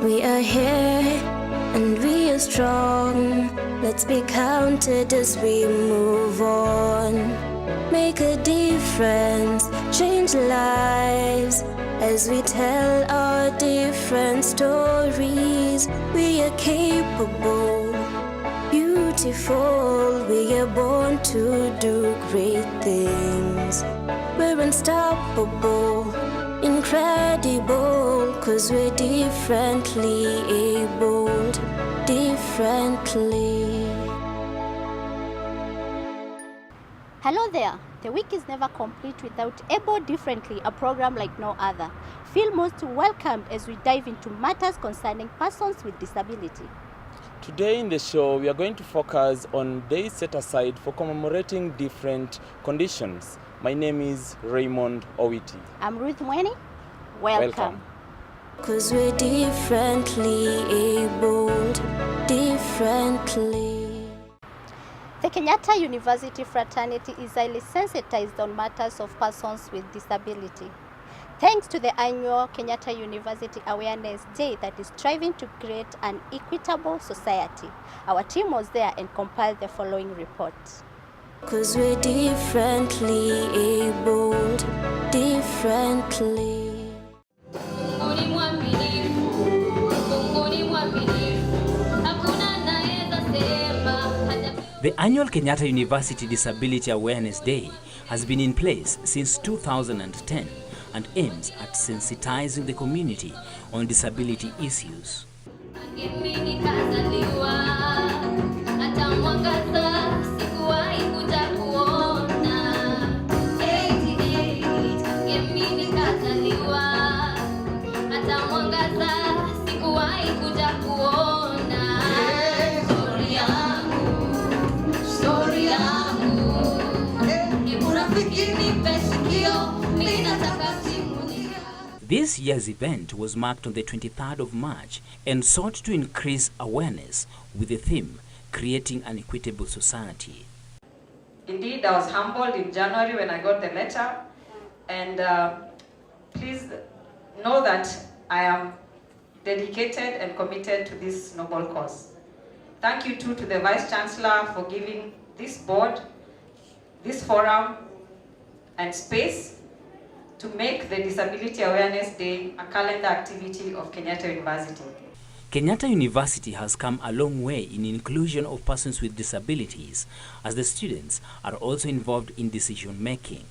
We are here and we are strong. Let's be counted as we move on. Make a difference, change lives as we tell our different stories. We are capable, beautiful. We are born to do great things. We're unstoppable, incredible, 'cause we're differently abled, differently. Hello there. The week is never complete without Able Differently, a program like no other. Feel most welcomed as we dive into matters concerning persons with disability. Today in the show, we are going to focus on days set aside for commemorating different conditions. My name is Raymond Owiti. I'm Ruth Mweni. Welcome. 'Cause we're differently abled, differently. The Kenyatta University fraternity is highly sensitized on matters of persons with disability. Thanks to the annual Kenyatta University Awareness Day that is striving to create an equitable society, our team was there and compiled the following report. 'Cause we're differently abled, differently. The annual Kenyatta University Disability Awareness Day has been in place since 2010 and aims at sensitizing the community on disability issues. This year's event was marked on the 23rd of March and sought to increase awareness with the theme, Creating an Equitable Society. Indeed, I was humbled in January when I got the letter, and please know that I am dedicated and committed to this noble cause. Thank you too to the Vice Chancellor for giving this board, this forum, and space to make the Disability Awareness Day a calendar activity of Kenyatta University. Kenyatta University has come a long way in inclusion of persons with disabilities, as the students are also involved in decision making.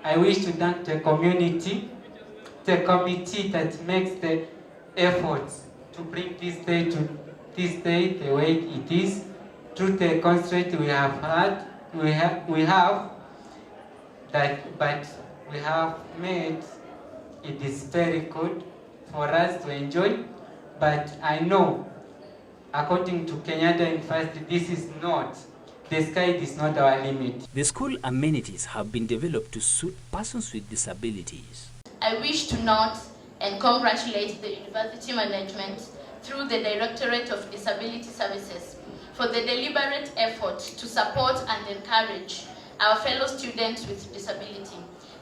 I wish to thank the community, the committee that makes the efforts to bring this day the way it is. Through the constraint we have had, we have made it is very good for us to enjoy, but I know, according to Kenyatta University, this is not, the sky is not our limit. The school amenities have been developed to suit persons with disabilities. I wish to note and congratulate the university management through the Directorate of Disability Services for the deliberate effort to support and encourage our fellow students with disability.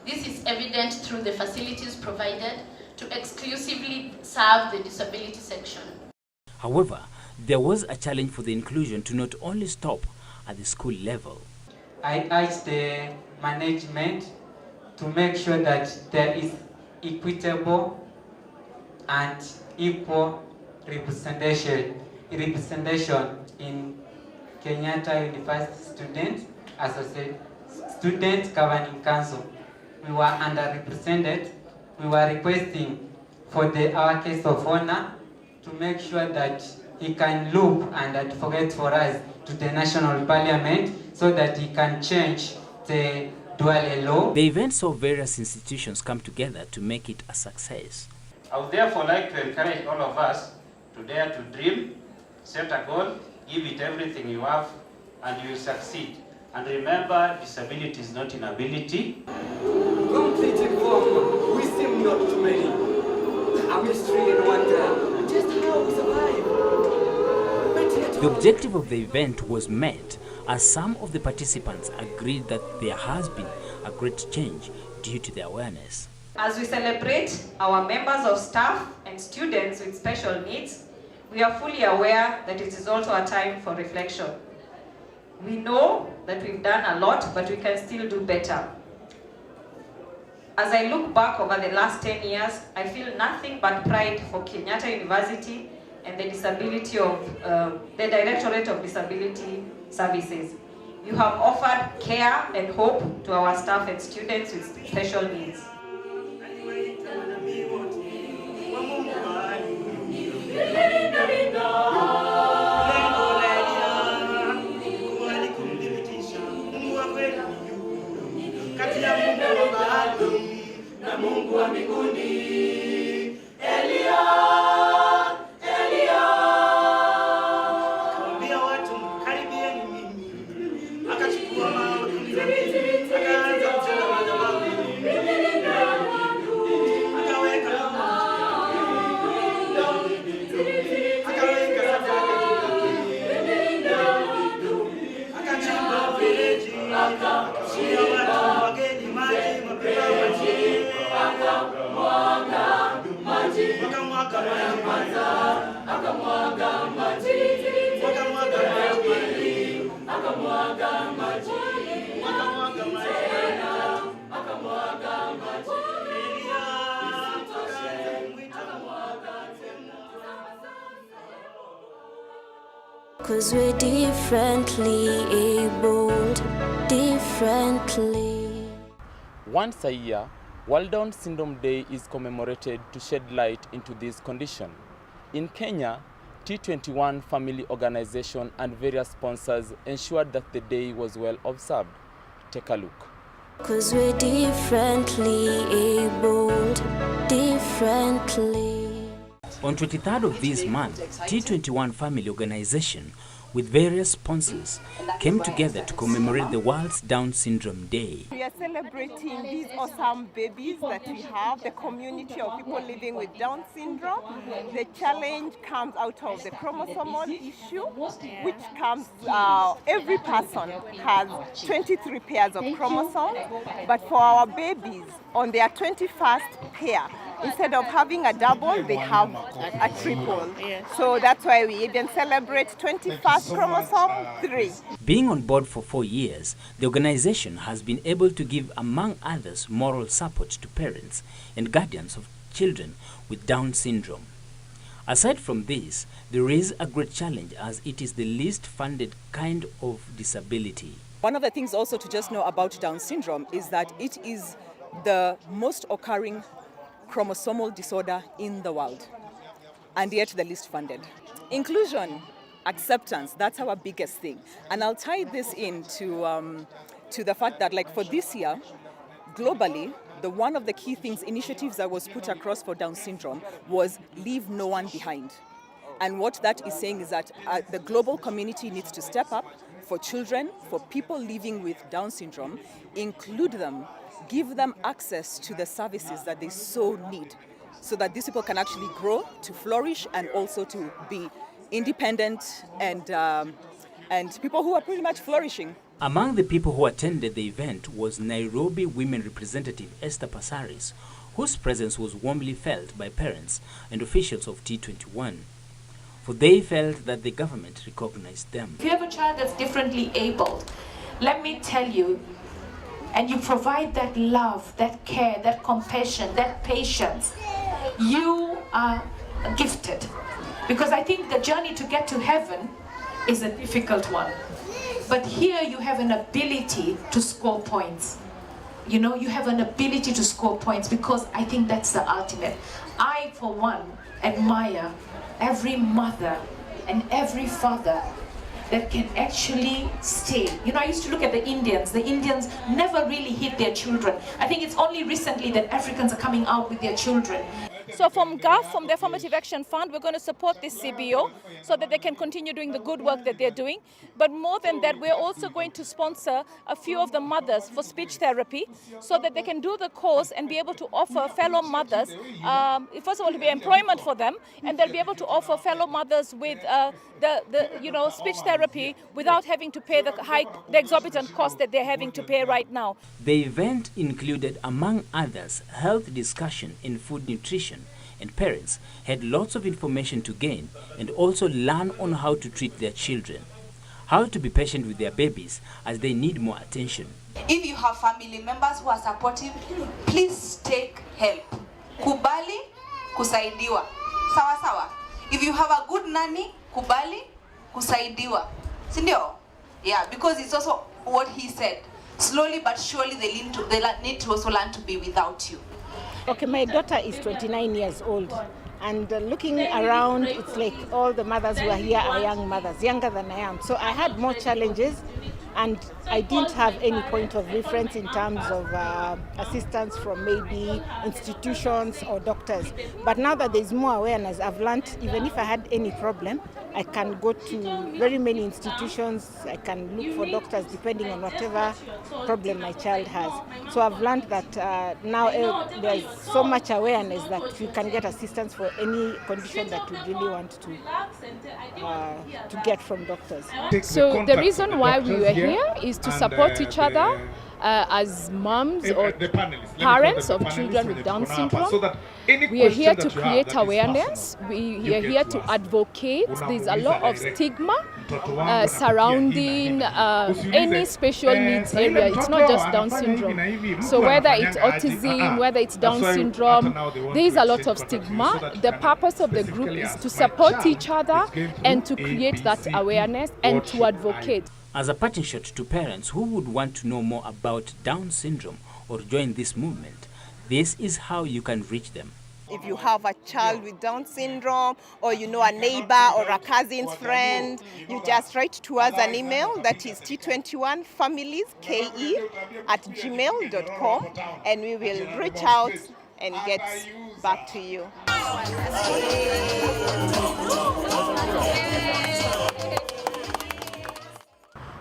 This is evident through the facilities provided to exclusively serve the disability section. However, there was a challenge for the inclusion to not only stop at the school level. I urge the management to make sure that there is equitable and equal representation in Kenyatta University Student Governing Council. We were underrepresented. We were requesting for our case of honor to make sure that he can look and advocate for us to the National Parliament so that he can change the dual law. The event saw various institutions come together to make it a success. I would therefore like to encourage all of us to dare to dream, set a goal, give it everything you have, and you will succeed. And remember, disability is not inability. Completed form, we seem not too many. A mystery and wonder, just how we survive. The objective of the event was met as some of the participants agreed that there has been a great change due to the awareness. As we celebrate our members of staff and students with special needs, we are fully aware that it is also a time for reflection. We know that we've done a lot, but we can still do better. As I look back over the last 10 years, I feel nothing but pride for Kenyatta University and the the Directorate of Disability Services. You have offered care and hope to our staff and students with special needs. Cause we're differently abled, differently. Once a year, World Down Syndrome Day is commemorated to shed light into this condition. In Kenya, T21 Family Organization and various sponsors ensured that the day was well observed. Take a look. Cause we're differently abled, differently. On 23rd of this month, T21 Family Organization with various sponsors came together to commemorate the World's Down Syndrome Day. We are celebrating these awesome babies that we have, the community of people living with Down syndrome. The challenge comes out of the chromosomal issue, which comes, every person has 23 pairs of chromosomes, but for our babies, on their 21st pair, instead of having a double, they have a triple. So that's why we even celebrate 21st chromosome 3. Being on board for 4 years, the organization has been able to give, among others, moral support to parents and guardians of children with Down syndrome. Aside from this, there is a great challenge as it is the least funded kind of disability. One of the things also to just know about Down syndrome is that it is the most occurring chromosomal disorder in the world, and yet the least funded. Inclusion, acceptance, that's our biggest thing. And I'll tie this into to the fact that, like, for this year, globally, one of the key initiatives that was put across for Down syndrome was leave no one behind. And what that is saying is that the global community needs to step up for children, for people living with Down syndrome, include them, give them access to the services that they so need, so that these people can actually grow, to flourish, and also to be independent and people who are pretty much flourishing. Among the people who attended the event was Nairobi Women Representative Esther Passaris, whose presence was warmly felt by parents and officials of T21, for they felt that the government recognized them. If you have a child that's differently abled, let me tell you, and you provide that love, that care, that compassion, that patience, you are gifted. Because I think the journey to get to heaven is a difficult one. But here you have an ability to score points. You know, you have an ability to score points, because I think that's the ultimate. I, for one, admire every mother and every father that can actually stay. You know, I used to look at the Indians. The Indians never really hit their children. I think it's only recently that Africans are coming out with their children. So from GAF, from the Affirmative Action Fund, we're going to support this CBO so that they can continue doing the good work that they're doing. But more than that, we're also going to sponsor a few of the mothers for speech therapy so that they can do the course and be able to offer fellow mothers, first of all, to be employment for them, and they'll be able to offer fellow mothers with the speech therapy without having to pay the exorbitant cost that they're having to pay right now. The event included, among others, health discussion in food nutrition, and parents had lots of information to gain and also learn on how to treat their children, how to be patient with their babies as they need more attention. If you have family members who are supportive, please take help. Kubali kusaidiwa. Sawa sawa. If you have a good nanny, kubali kusaidiwa. Sindio? Yeah, because it's also what he said. Slowly but surely they need to also learn to be without you. Okay, my daughter is 29 years old, and looking around, it's like all the mothers who are here are young mothers, younger than I am. So I had more challenges, and I didn't have any point of reference in terms of assistance from maybe institutions or doctors. But now that there's more awareness, I've learned even if I had any problem, I can go to very many institutions, I can look for doctors depending on whatever problem my child has. So I've learned that now there's so much awareness that you can get assistance for any condition that you really want to get from doctors. So the reason why we were here is to support each other as moms or parents of children with Down syndrome. We are here to create awareness. We are here to advocate. There's a lot of stigma surrounding any special needs area. It's not just Down syndrome. So whether it's autism, whether it's Down syndrome, there's a lot of stigma. The purpose of the group is to support each other and to create that awareness and to advocate. As a parting shot to parents who would want to know more about Down syndrome or join this movement, this is how you can reach them. If you have a child with Down syndrome, or you know a neighbor or a cousin's friend, you just write to us an email that is t21familieske@gmail.com, and we will reach out and get back to you.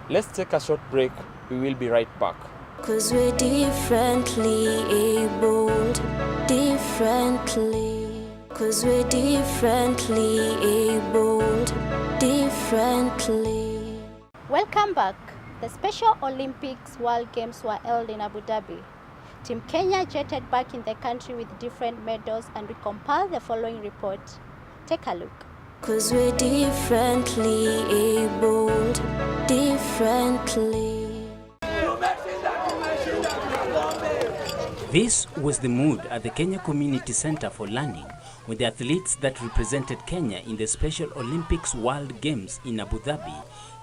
Let's take a short break. We will be right back. 'Cause we're differently abled, differently. 'Cause we're differently abled, differently. Welcome back. The Special Olympics World Games were held in Abu Dhabi. Team Kenya jetted back in the country with different medals, and we compiled the following report. Take a look. 'Cause we're differently abled, differently. This was the mood at the Kenya Community Centre for Learning when the athletes that represented Kenya in the Special Olympics World Games in Abu Dhabi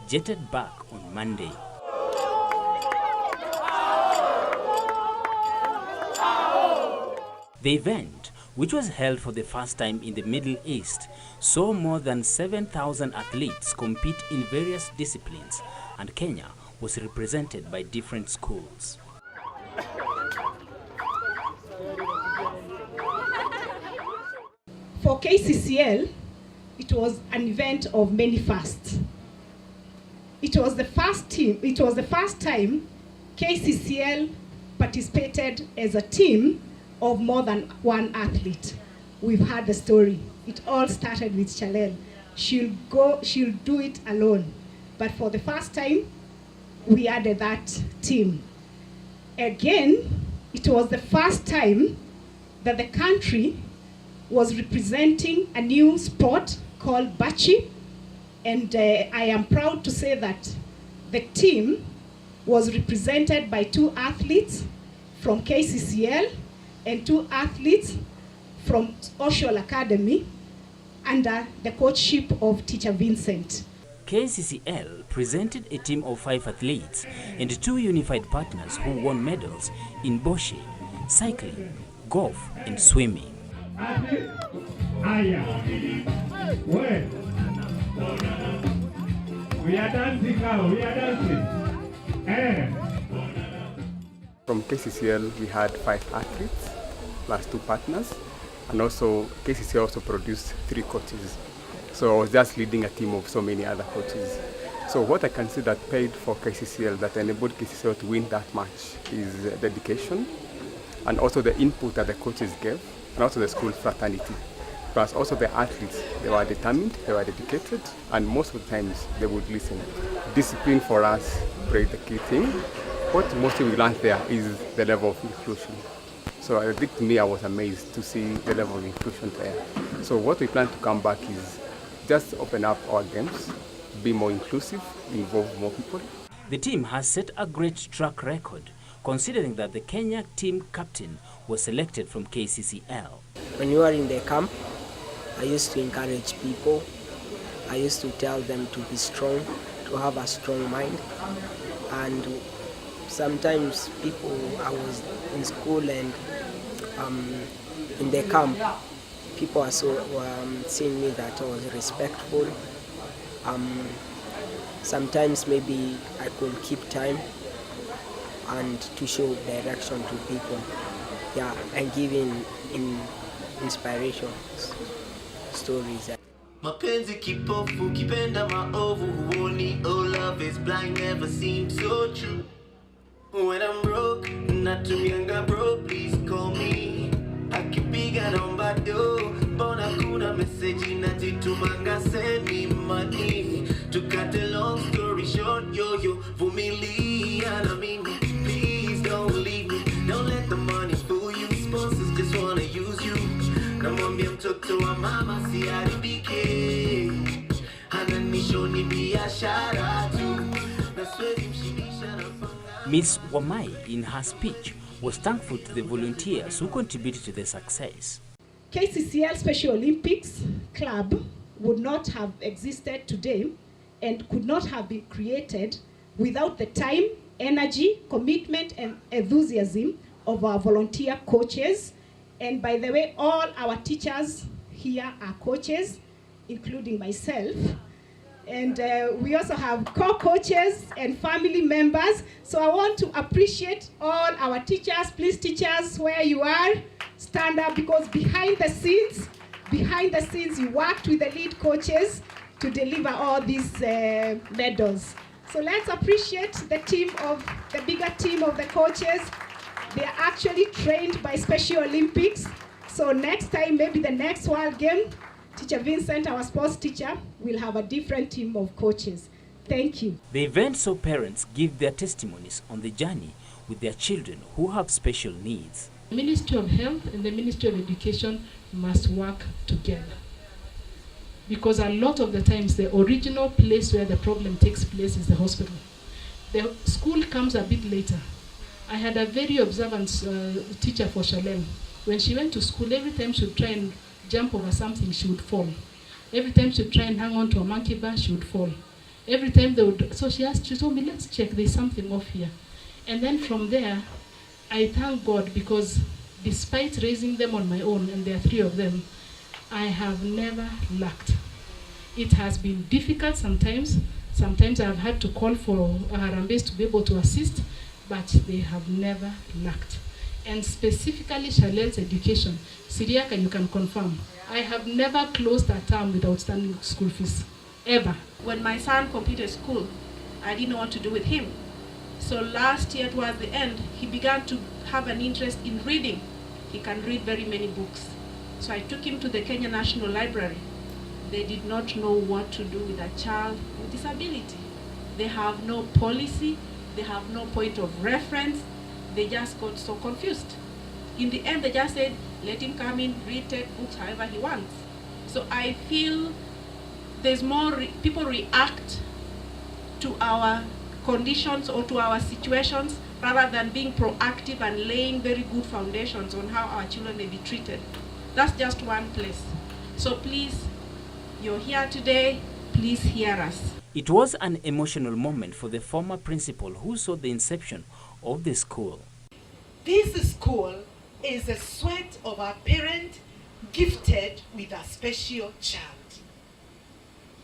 jetted back on Monday. The event, which was held for the first time in the Middle East, saw more than 7,000 athletes compete in various disciplines, and Kenya was represented by different schools. For KCCL, it was an event of many firsts. It was the first time KCCL participated as a team of more than one athlete. We've heard the story. It all started with Chalel. She'll do it alone. But for the first time, we added that team. Again, it was the first time that the country was representing a new sport called Bachi, and I am proud to say that the team was represented by 2 athletes from KCCL and 2 athletes from Oshol Academy under the coachship of Teacher Vincent. KCCL presented a team of 5 athletes and 2 unified partners who won medals in bocce, cycling, golf and swimming. We are dancing now, we are dancing. From KCCL, we had 5 athletes plus 2 partners, And also, KCCL also produced 3 coaches. So I was just leading a team of so many other coaches. So what I can see that paid for KCCL, that enabled KCCL to win that match, is dedication, and also the input that the coaches gave, and also the school fraternity. Plus also the athletes, they were determined, they were dedicated, and most of the times they would listen. Discipline for us played the key thing. What mostly we learned there is the level of inclusion. So I think to me I was amazed to see the level of inclusion there. So what we plan to come back is just open up our games, be more inclusive, involve more people. The team has set a great track record, considering that the Kenya team captain was selected from KCCL. When you are in the camp, I used to encourage people. I used to tell them to be strong, to have a strong mind. And sometimes people, I was in school and in the camp, people are seeing me that I was respectful. Sometimes maybe I could keep time and to show direction to people. Yeah, and giving inspiration stories. Mapenzi kipofu kipenda maovu huoni. Oh, love is blind, never seemed so true. When I'm broke, natumianga bro, please call me. Akipiga naomba do, mbona kuna message najitumanga, send me money. To cut a long story short, yo, vumilia na mimi. Please don't leave me, don't let the money fool you. Sponsors just wanna use you. Namwambia mtoto wa mama siharibike, ananishoni biashara tu. Naswezi mshibisha na Ms. Wamai, in her speech, was thankful to the volunteers who contributed to the success. KCCL Special Olympics Club would not have existed today and could not have been created without the time, energy, commitment, and enthusiasm of our volunteer coaches. And by the way, all our teachers here are coaches, including myself. And we also have co-coaches and family members. So I want to appreciate all our teachers. Please, teachers, where you are, stand up, because behind the scenes, you worked with the lead coaches to deliver all these medals. So let's appreciate the bigger team of the coaches. They are actually trained by Special Olympics. So next time, maybe the next World Game, Teacher Vincent, our sports teacher, will have a different team of coaches. Thank you. The event saw parents give their testimonies on the journey with their children who have special needs. The Ministry of Health and the Ministry of Education must work together. Because a lot of the times, the original place where the problem takes place is the hospital. The school comes a bit later. I had a very observant teacher for Shalem. When she went to school, every time she would try and jump over something, she would fall. Every time she would try and hang on to a monkey bar, she would fall. Every time they would, so she told me, let's check, there's something off here. And then from there, I thank God, because despite raising them on my own, and there are 3 of them, I have never lacked. It has been difficult sometimes. Sometimes I've had to call for Harambes to be able to assist, but they have never lacked. And specifically Charlotte's education, Siriaka, you can confirm, I have never closed a term with outstanding school fees, ever. When my son completed school, I didn't know what to do with him. So last year towards the end, he began to have an interest in reading. He can read very many books. So I took him to the Kenya National Library. They did not know what to do with a child with disability. They have no policy, they have no point of reference. They just got so confused. In the end, they just said, let him come in, read, take books however he wants. So I feel there's more, people react to our conditions or to our situations rather than being proactive and laying very good foundations on how our children may be treated. That's just one place. So please, you're here today, please hear us. It was an emotional moment for the former principal who saw the inception of the school. This school is a sweat of a parent gifted with a special child.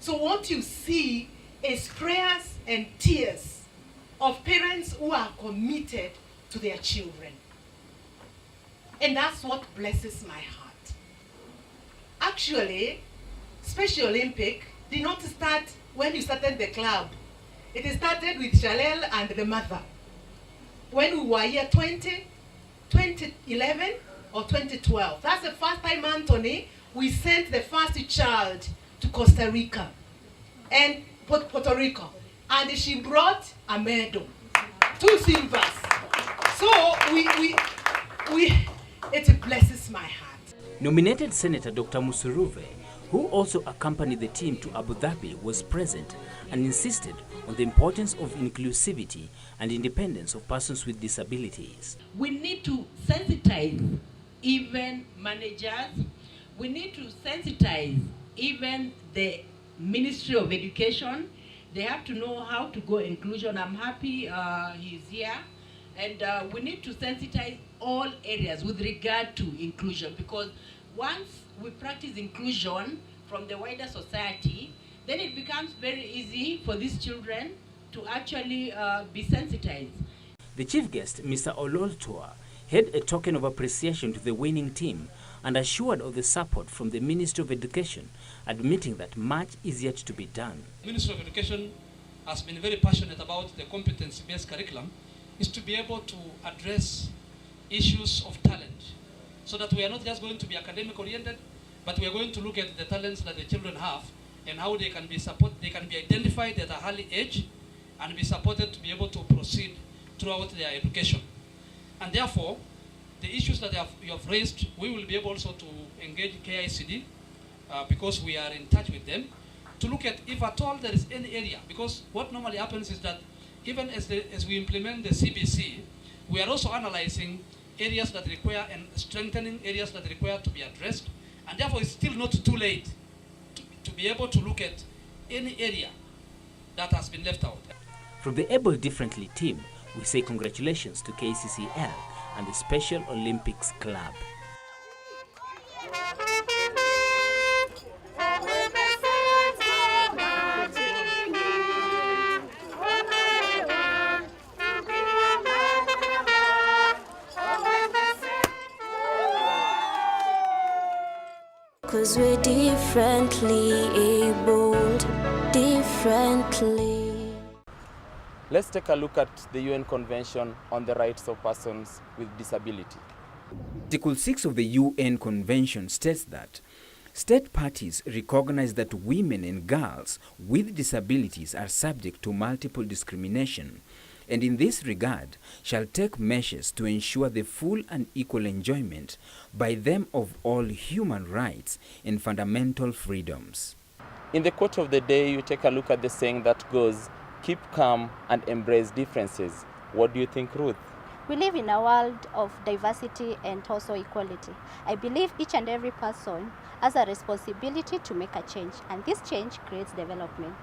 So what you see is prayers and tears of parents who are committed to their children. And that's what blesses my heart. actually, Special Olympic did not start when you started the club. It started with Shalel and the mother. When we were here 2011 or 2012. That's the first time, Anthony, we sent the first child to Costa Rica and Puerto Rico. And she brought a medal, 2 silvers. So it blesses my heart. Nominated Senator Dr. Musuruve, who also accompanied the team to Abu Dhabi, was present and insisted on the importance of inclusivity and independence of persons with disabilities. We need to sensitize even managers. We need to sensitize even the Ministry of Education. They have to know how to go inclusion. I'm happy he's here. And we need to sensitize all areas with regard to inclusion, because once we practice inclusion from the wider society, then it becomes very easy for these children to actually be sensitized. The chief guest, Mr. Ololtua, had a token of appreciation to the winning team and assured of the support from the Ministry of Education, admitting that much is yet to be done. The Ministry of Education has been very passionate about the competency-based curriculum, is to be able to address issues of talent, so that we are not just going to be academic oriented, but we are going to look at the talents that the children have and how they can be supported, they can be identified at an early age and be supported to be able to proceed throughout their education. And therefore, the issues that you have raised, we will be able also to engage KICD because we are in touch with them, to look at if at all there is any area, because what normally happens is that even as we implement the CBC, we are also analyzing areas that require and strengthening areas that require to be addressed, and therefore it's still not too late to be able to look at any area that has been left out. From the Able Differently team, we say congratulations to KCCL and the Special Olympics Club. Cause we're differently abled, differently. Let's take a look at the UN Convention on the Rights of Persons with Disability. Article 6 of the UN Convention states that state parties recognize that women and girls with disabilities are subject to multiple discrimination, and in this regard shall take measures to ensure the full and equal enjoyment by them of all human rights and fundamental freedoms. In the quote of the day, you take a look at the saying that goes, "Keep calm and embrace differences." What do you think, Ruth? We live in a world of diversity and also equality. I believe each and every person has a responsibility to make a change, and this change creates development.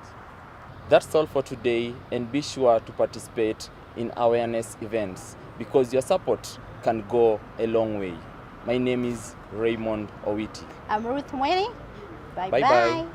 That's all for today, and be sure to participate in awareness events because your support can go a long way. My name is Raymond Owiti. I'm Ruth Mweni. Bye-bye. Bye-bye.